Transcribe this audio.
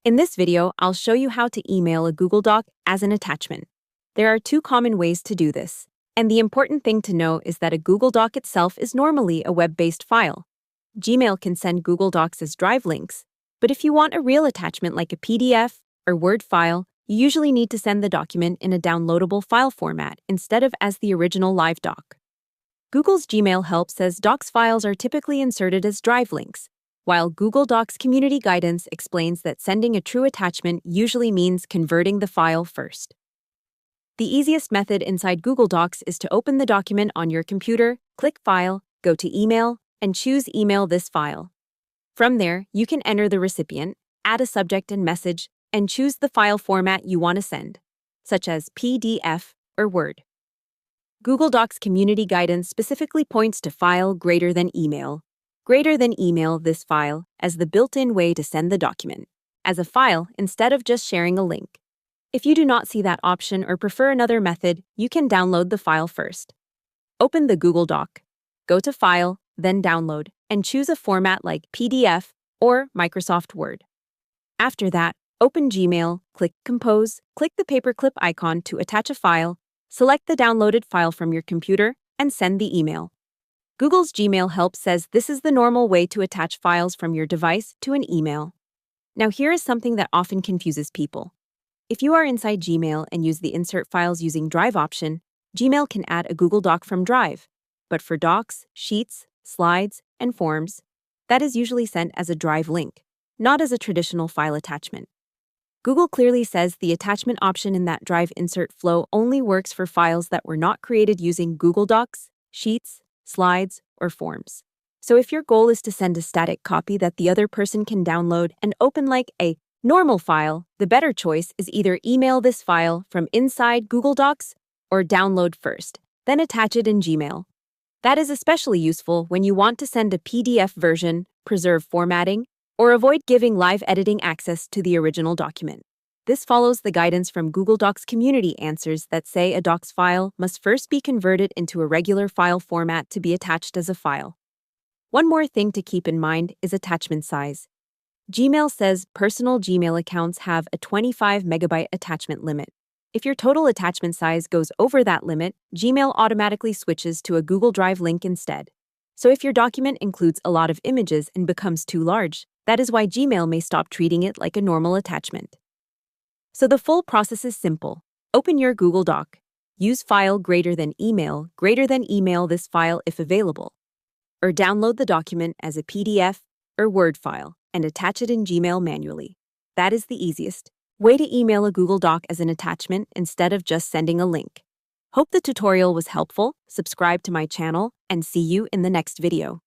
In this video, I'll show you how to email a Google Doc as an attachment. There are two common ways to do this, and the important thing to know is that a Google Doc itself is normally a web-based file. Gmail can send Google Docs as drive links, but if you want a real attachment like a PDF or Word file, you usually need to send the document in a downloadable file format instead of as the original live doc. Google's Gmail help says Docs files are typically inserted as drive links, while Google Docs Community Guidance explains that sending a true attachment usually means converting the file first. The easiest method inside Google Docs is to open the document on your computer, click File, go to Email, and choose Email this file. From there, you can enter the recipient, add a subject and message, and choose the file format you want to send, such as PDF or Word. Google Docs Community Guidance specifically points to File greater than Email this file as the built-in way to send the document, as a file instead of just sharing a link. If you do not see that option or prefer another method, you can download the file first. Open the Google Doc, go to File, then Download, and choose a format like PDF or Microsoft Word. After that, open Gmail, click Compose, click the paperclip icon to attach a file, select the downloaded file from your computer, and send the email. Google's Gmail help says this is the normal way to attach files from your device to an email. Now here is something that often confuses people. If you are inside Gmail and use the Insert Files using Drive option, Gmail can add a Google Doc from Drive. But for docs, sheets, slides, and forms, that is usually sent as a Drive link, not as a traditional file attachment. Google clearly says the attachment option in that Drive insert flow only works for files that were not created using Google Docs, Sheets, Slides, or Forms. So if your goal is to send a static copy that the other person can download and open like a normal file, the better choice is either email this file from inside Google Docs or download first, then attach it in Gmail. That is especially useful when you want to send a PDF version, preserve formatting, or avoid giving live editing access to the original document. This follows the guidance from Google Docs Community Answers that say a docs file must first be converted into a regular file format to be attached as a file. One more thing to keep in mind is attachment size. Gmail says personal Gmail accounts have a 25 megabyte attachment limit. If your total attachment size goes over that limit, Gmail automatically switches to a Google Drive link instead. So if your document includes a lot of images and becomes too large, that is why Gmail may stop treating it like a normal attachment. So the full process is simple. Open your Google Doc. Use File greater than email this file if available. Or download the document as a PDF or Word file and attach it in Gmail manually. That is the easiest way to email a Google Doc as an attachment instead of just sending a link. Hope the tutorial was helpful. Subscribe to my channel and see you in the next video.